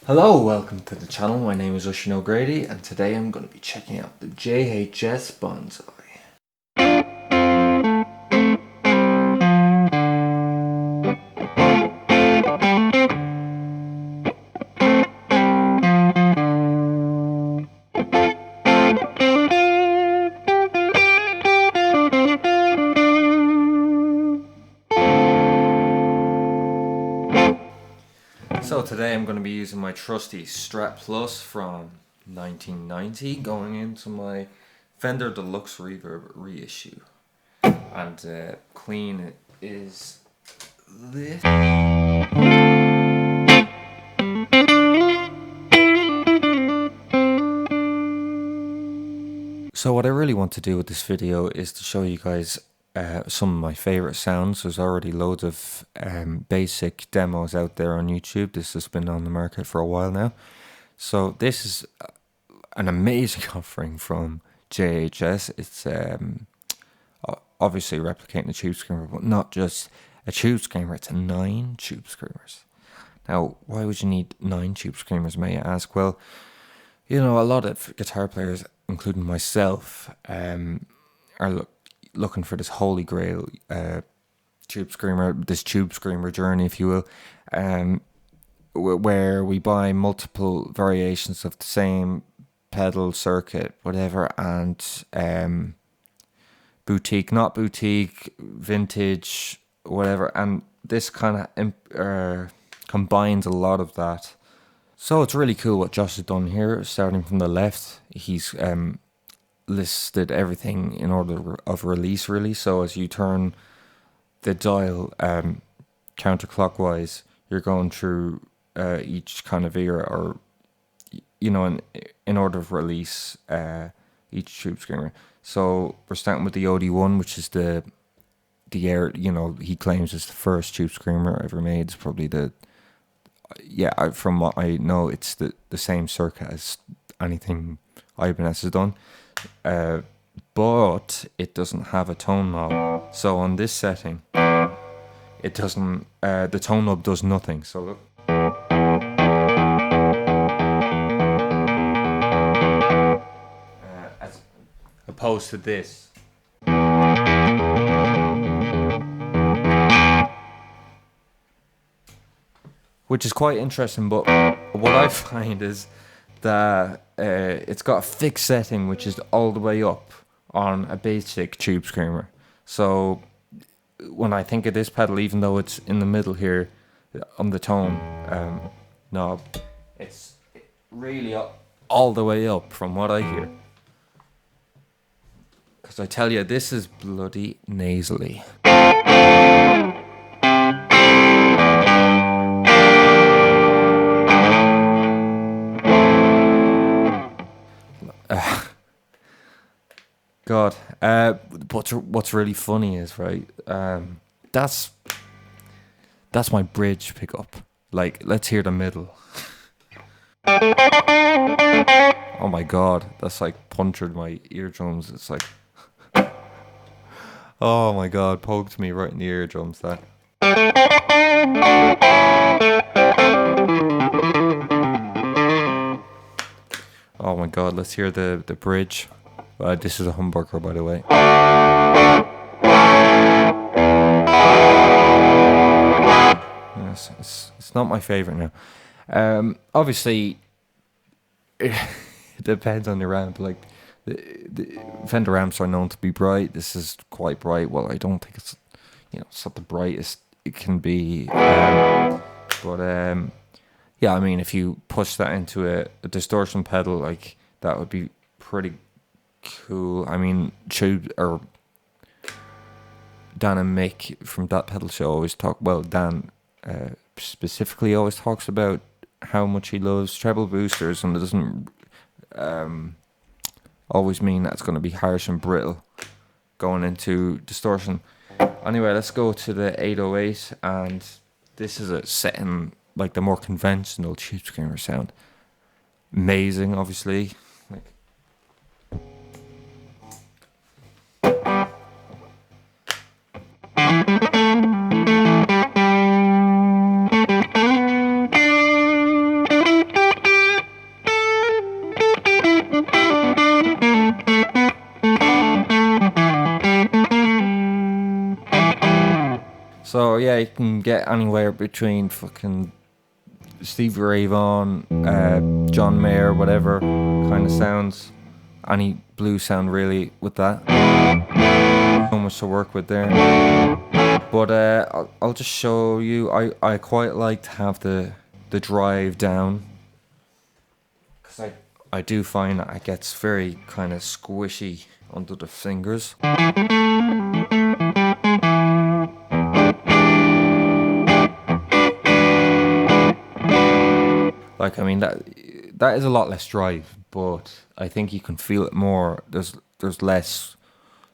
Hello, welcome to the channel. My name is Oisin and today I'm going to be checking out the JHS Bonsai. So today I'm going to be using my trusty Strat Plus from 1990 going into my Fender Deluxe Reverb reissue. And clean is this. So what I really want to do with this video is to show you guys some of my favorite sounds. There's already loads of basic demos out there on YouTube. This has been on the market for a while now. So this is an amazing offering from JHS. It's obviously replicating a tube screamer, but not just a tube screamer, it's 9 tube screamers. Now, why would you need 9 tube screamers, may you ask? Well, you know, a lot of guitar players, including myself, are looking for this holy grail tube screamer journey, if you will, where we buy multiple variations of the same pedal circuit, whatever, and boutique, not boutique, vintage, whatever, and this kind of combines a lot of that. So it's really cool what Josh has done here. Starting from the left, he's listed everything in order of release, really. So as you turn the dial counterclockwise, you're going through each kind of era, or you know, in order of release, each tube screamer. So we're starting with the OD1, which is the air. You know, he claims is the first tube screamer ever made. It's probably from what I know, it's the same circuit as anything Ibanez has done, but it doesn't have a tone knob. So on this setting, it doesn't. The tone knob does nothing. So look. As opposed to this. Which is quite interesting, but what I find is that it's got a fixed setting which is all the way up on a basic tube screamer. So when I think of this pedal, even though it's in the middle here on the tone knob, it's really all the way up from what I hear. Because I tell you, this is bloody nasally. God, but what's really funny is, right, that's my bridge pickup. Like, let's hear the middle. Oh my God, that's like punctured my eardrums. It's like, oh my God, poked me right in the eardrums, that. Oh my God, let's hear the bridge. This is a humbucker, by the way. Yes, it's not my favorite now. Obviously, it depends on the ramp. Like the Fender amps are known to be bright. This is quite bright. Well, I don't think it's, you know, it's not the brightest it can be. But yeah, I mean, if you push that into a distortion pedal, like, that would be pretty cool. I mean, Dan and Mick from That Pedal Show always talk. Well, Dan specifically always talks about how much he loves treble boosters, and it doesn't always mean that it's going to be harsh and brittle going into distortion. Anyway, let's go to the 808, and this is a setting like the more conventional tube screamer sound. Amazing, obviously. yeah, you can get anywhere between fucking Stevie Ray Vaughan, John Mayer, whatever kind of sounds. Any blues sound really with that. So much to work with there. But I'll just show you. I quite like to have the drive down, because I do find that it gets very kind of squishy under the fingers. Like, I mean, that is a lot less drive, but I think you can feel it more. There's less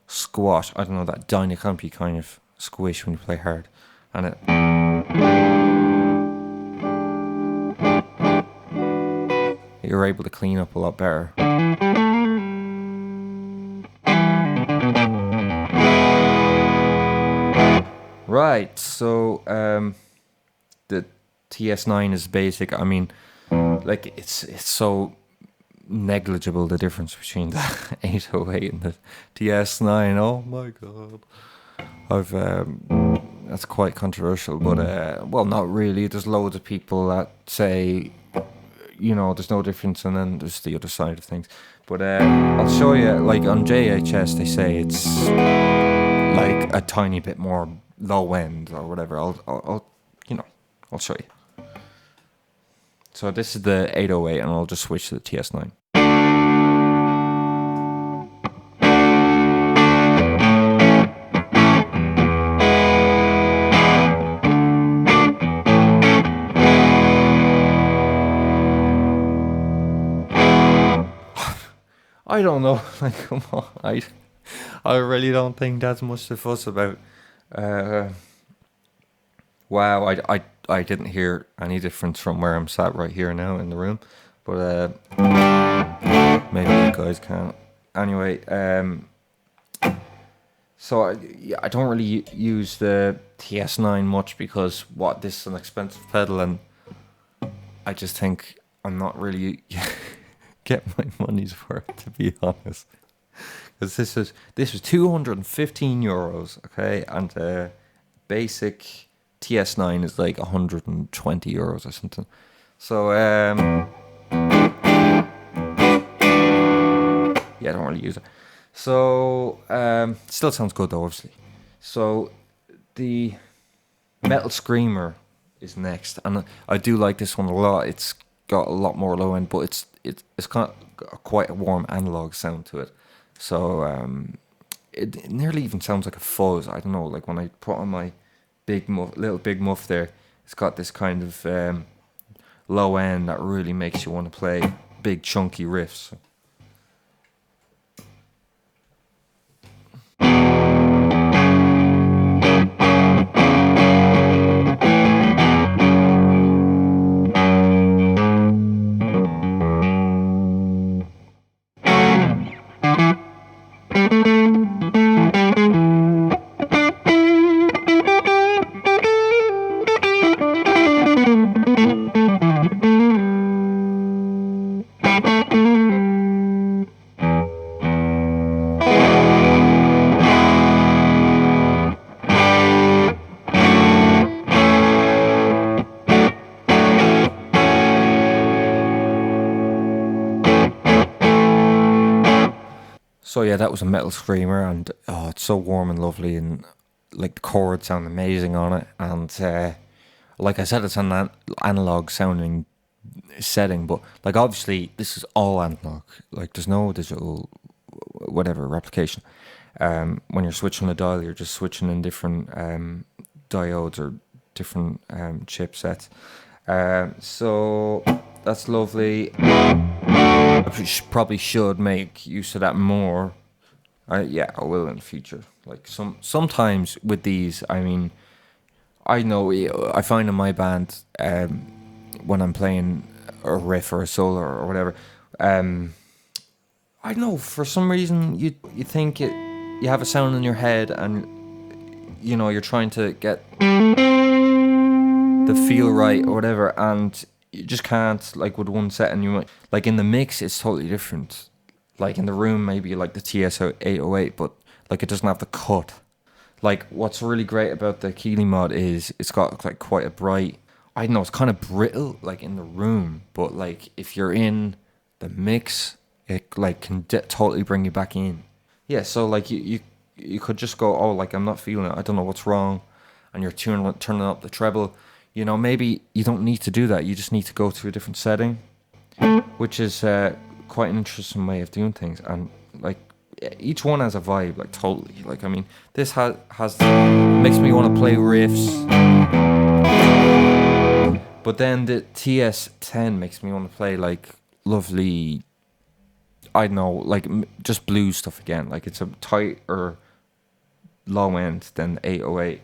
squash. I don't know, that dynacampy kind of squish when you play hard, and you're able to clean up a lot better. Right, so the TS9 is basic. I mean, like, it's so negligible, the difference between the 808 and the TS9. Oh my god. That's quite controversial, but well, not really. There's loads of people that say, there's no difference, and then there's the other side of things. But I'll show you, like on JHS they say it's like a tiny bit more low end or whatever. I'll show you. So this is the 808, and I'll just switch to the TS9. I don't know, like, come on, I really don't think that's much to fuss about. Wow, I didn't hear any difference from where I'm sat right here now in the room, but maybe you guys can't. Anyway, so I don't really use the TS9 much, because this is an expensive pedal, and I just think I'm not really get my money's worth, to be honest. Because this was €215, okay, and basic TS9 is like €120 or something. So yeah, I don't really use it. So still sounds good though, obviously. So the Metal Screamer is next, and I do like this one a lot. It's got a lot more low end, but it's got quite a warm analog sound to it. So it nearly even sounds like a fuzz. I don't know, like when I put on my little big muff there, it's got this kind of low end that really makes you want to play big chunky riffs. So yeah, that was a Metal Screamer, and it's so warm and lovely, and like the chords sound amazing on it, and like I said, it's an analog sounding setting, but like obviously this is all analog. Like there's no digital whatever replication. When you're switching the dial, you're just switching in different diodes or different chipsets. So that's lovely. I probably should make use of that more. Yeah, I will in the future. Like sometimes with these, I mean, I know I find in my band when I'm playing a riff or a solo or whatever, I don't know, for some reason you think you have a sound in your head, and you're trying to get the feel right or whatever, and you just can't, like with one set, and you might, like in the mix it's totally different. Like in the room maybe like the TS808, but like it doesn't have the cut. Like what's really great about the Keeley mod is it's got like quite a bright. I don't know, it's kind of brittle like in the room, but like if you're in the mix, it like can totally bring you back in. Yeah, so like you could just go, oh, like I'm not feeling it. I don't know what's wrong, and you're turning up the treble. You know, maybe you don't need to do that. You just need to go to a different setting, which is quite an interesting way of doing things. And like each one has a vibe, like totally. Like I mean, this has makes me want to play riffs, but then the TS10 makes me want to play like lovely. I don't know, like just blues stuff again. Like it's a tighter low end than 808.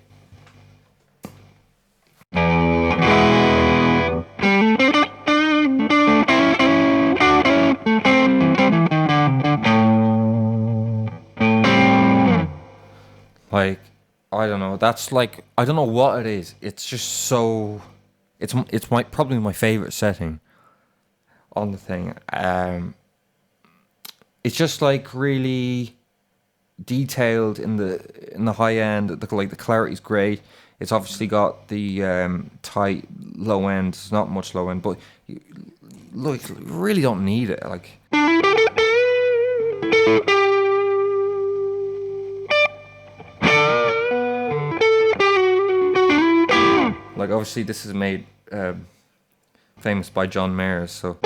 Like I don't know. That's like I don't know what it is. It's just so. It's my probably my favorite setting on the thing. It's just like really detailed in the high end. Like the clarity's great. It's obviously got the tight low end. It's not much low end, but look, you really don't need it. Like obviously this is made famous by John Mayer, so.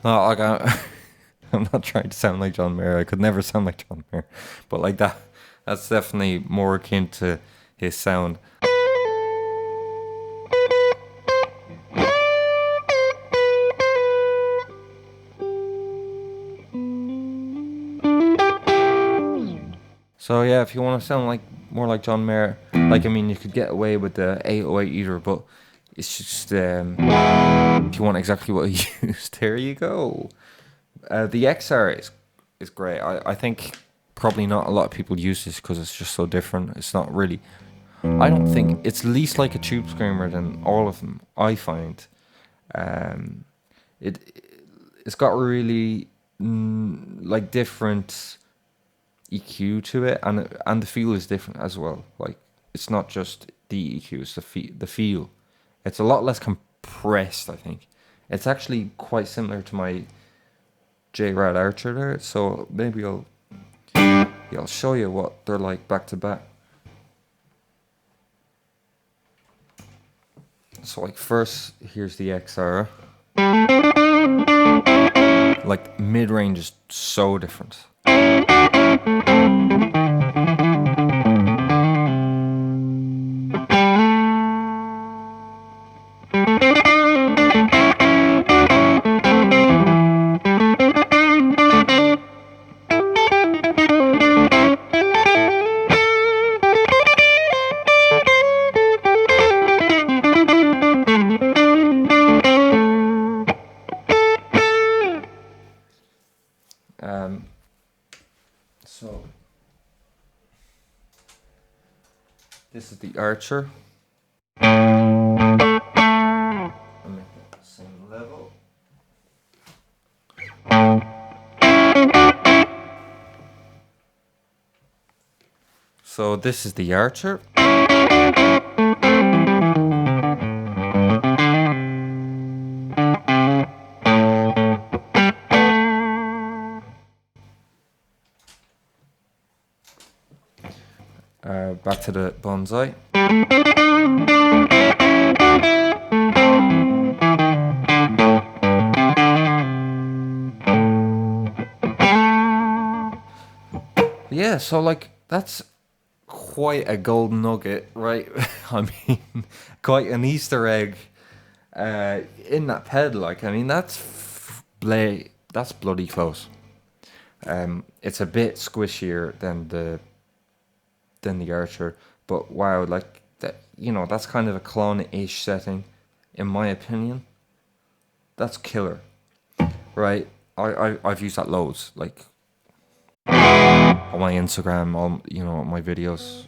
No, like I'm not trying to sound like John Mayer. I could never sound like John Mayer, but like that's definitely more akin to his sound. So yeah, if you want to sound like more like John Mayer, like I mean, you could get away with the 808 either, but it's just if you want exactly what he used, there you go. The XR is great. I think probably not a lot of people use this because it's just so different. It's not really. I don't think it's least like a tube screamer than all of them. I find, um, it it's got really like different EQ to it, and the feel is different as well. Like it's not just the EQ, it's the feel. It's a lot less compressed. I think it's actually quite similar to my J-Rad Archer there. So maybe I'll show you what they're like back to back. So like first, here's the XR. Like mid range is so different. So this is the Archer. I'll make it the same level. So this is the Archer. Back to the Bonsai. Yeah, so like that's quite a golden nugget, right? I mean, quite an Easter egg in that pedal. Like, I mean, that's bloody close. It's a bit squishier than the Archer, but wow, like that, you know, that's kind of a clone-ish setting, in my opinion. That's killer, right? I've used that loads, like on my Instagram, on my videos.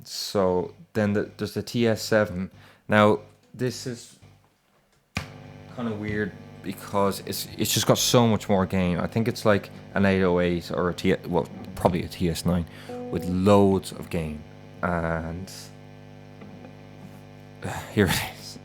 So then there's the TS7. Now, this is kind of weird because it's just got so much more gain. I think it's like an 808 or well, probably a TS9 with loads of gain. And here it is.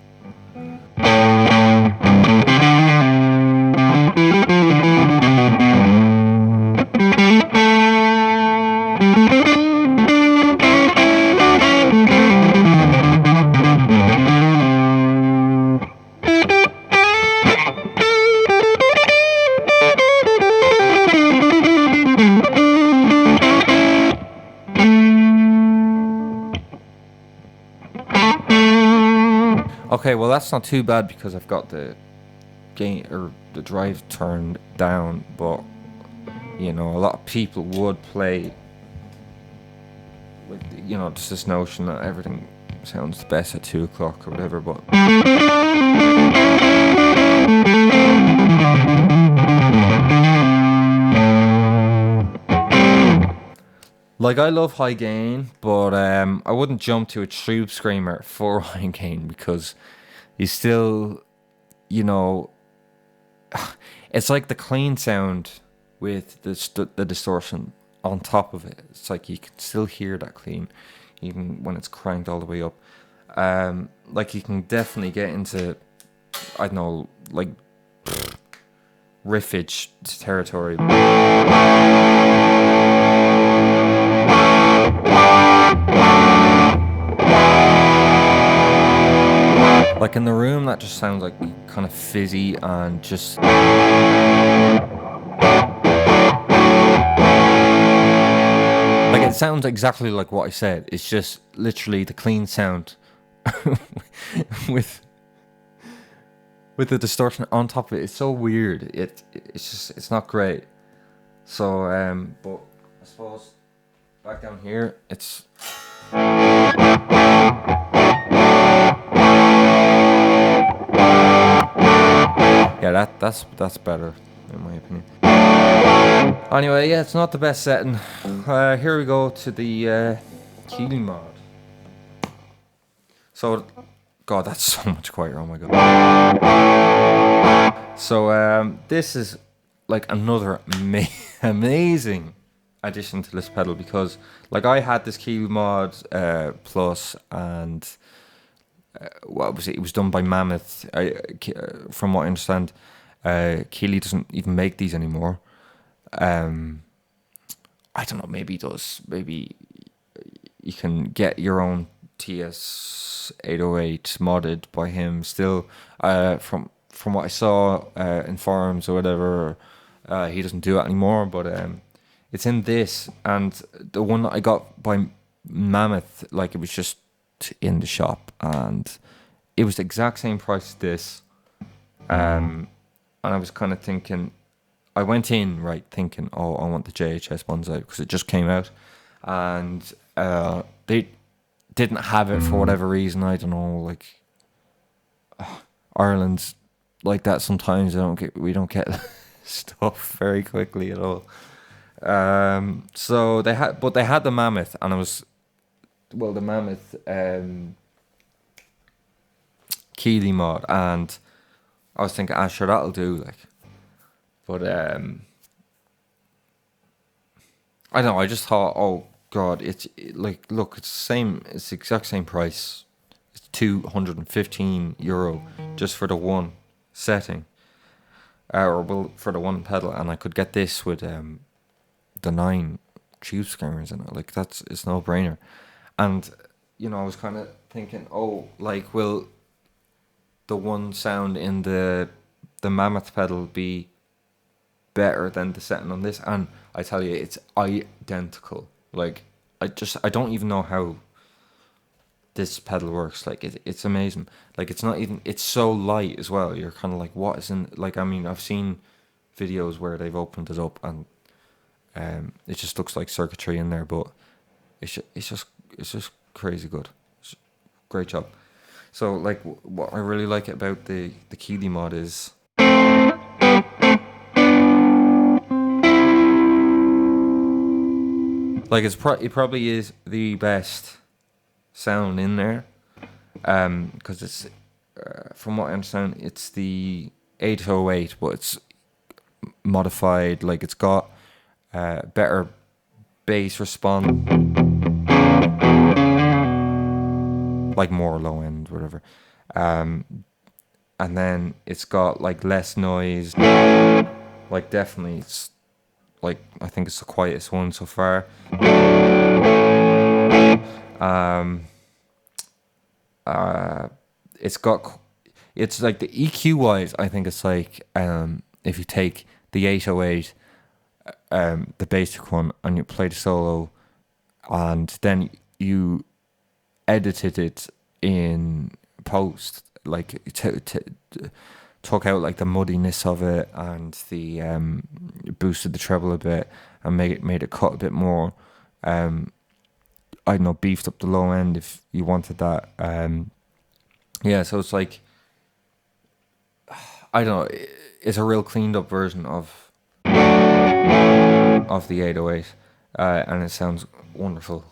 Okay, well that's not too bad because I've got the gain or the drive turned down, but you know, a lot of people would play with, you know, just this notion that everything sounds best at 2 o'clock or whatever, but like, I love high gain, but I wouldn't jump to a tube screamer for high gain because you still, you know, it's like the clean sound with the distortion on top of it. It's like you can still hear that clean, even when it's cranked all the way up. Like you can definitely get into, I don't know, like riffage territory. Like in the room, that just sounds like kind of fizzy and just like it sounds exactly like what I said. It's just literally the clean sound with the distortion on top of it. It's so weird. It's not great. So but I suppose back down here it's yeah, that's better in my opinion. Anyway, yeah, it's not the best setting. Here we go to the Keeley mod. So, God, that's so much quieter. Oh my God. So this is like another amazing addition to this pedal because, like, I had this Keeley mod plus and. What was it? It was done by Mammoth. From what I understand, Keeley doesn't even make these anymore. I don't know. Maybe he does. Maybe you can get your own TS 808 modded by him. Still, from what I saw in forums or whatever, he doesn't do it anymore. But it's in this, and the one that I got by Mammoth, like it was just in the shop, and it was the exact same price as this, and I was kind of thinking, I went in right thinking, oh, I want the JHS Bonsai because it just came out, and they didn't have it for whatever reason. I don't know, like Ireland's like that sometimes. We don't get stuff very quickly at all. So they had the Mammoth, and I was. Well, the Mammoth Keeley mod, and I was thinking, sure, that'll do, like. But I don't know. I just thought, oh God, like, look, it's the same. It's the exact same price. It's €215 just for the one setting, or well, for the one pedal, and I could get this with the 9 tube screamers in it. Like, it's no brainer. And, you know, I was kind of thinking, oh, like, will the one sound in the Mammoth pedal be better than the setting on this? And I tell you, it's identical. Like, I don't even know how this pedal works. Like, it's amazing. Like, it's so light as well. You're kind of like, what is in, like, I mean, I've seen videos where they've opened it up and it just looks like circuitry in there, but it's just crazy good. Great job. So, like, what I really like about the Keeley mod is like it probably is the best sound in there. because it's from what I understand, it's the 808, but it's modified. Like it's got better bass response, like more low end, whatever. And then it's got like less noise. Like definitely, it's like I think it's the quietest one so far. It's got, it's like the EQ wise, I think it's like if you take the 808, the basic one, and you play the solo, and then you edited it in post, like took out like the muddiness of it and the boosted the treble a bit and made it cut a bit more. I don't know, beefed up the low end if you wanted that. Yeah, so it's like, I don't know, it's a real cleaned up version of the 808, and it sounds wonderful.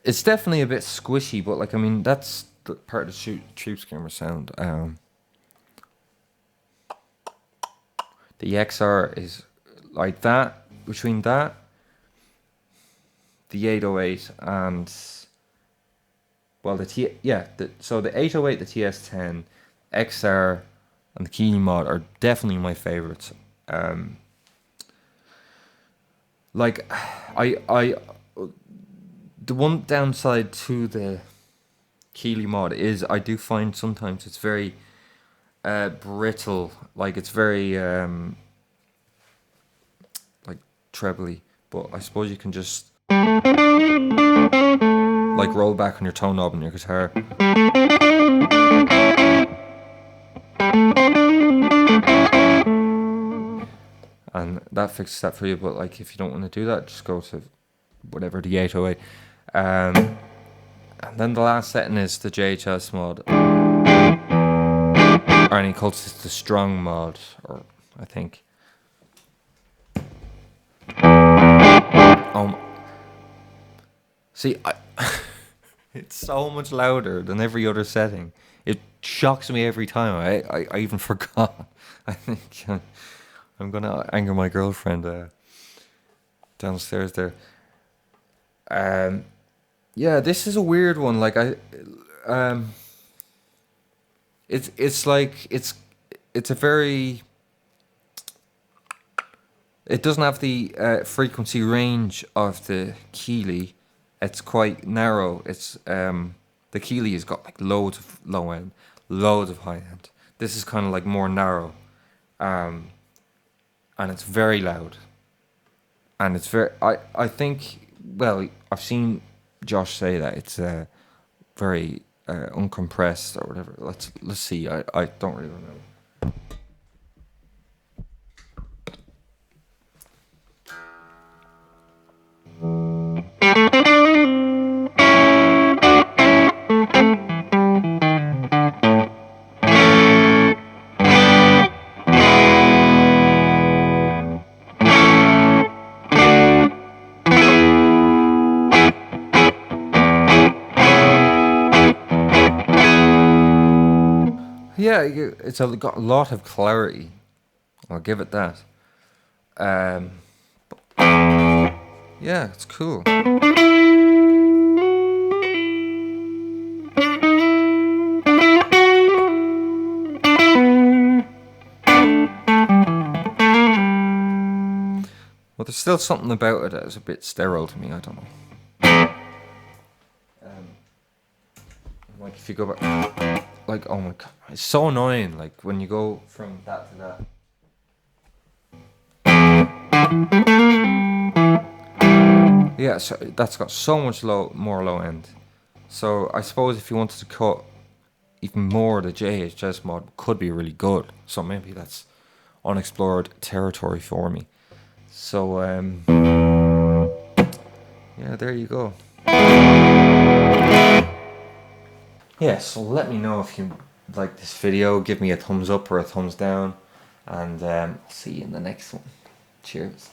It's definitely a bit squishy, but like I mean that's the part of the tube screamer sound. The XR is like that, between that, the 808 and well so the 808, the TS10, XR, and the Keeley mod are definitely my favorites. Like I the one downside to the Keeley mod is I do find sometimes it's very brittle, like it's very like trebly, but I suppose you can just like roll back on your tone knob on your guitar. And that fixes that for you, but like if you don't want to do that, just go to whatever, the 808. And then the last setting is the JHS mod. Arnie calls it the strong mod, or I think. See, it's so much louder than every other setting. It shocks me every time. I even forgot. I think I'm gonna anger my girlfriend downstairs there. Yeah, this is a weird one. Like it's like it's a very. It doesn't have the frequency range of the Keeley. It's quite narrow. It's the Keeley has got like loads of low end, loads of high end. This is kind of like more narrow, and it's very loud. And it's very. I think. Well, I've seen Josh say that it's very uncompressed or whatever. Let's see. I don't really remember. Yeah, it's got a lot of clarity. I'll give it that. Yeah, it's cool. Well, there's still something about it that is a bit sterile to me. I don't know. Like if you go back, like oh my god, it's so annoying. Like when you go from that to that. Yeah, so that's got so much more low end. So I suppose if you wanted to cut even more, the JHS mod could be really good. So maybe that's unexplored territory for me. So yeah, there you go. Yeah, so let me know if you like this video. Give me a thumbs up or a thumbs down, and I'll see you in the next one. Cheers.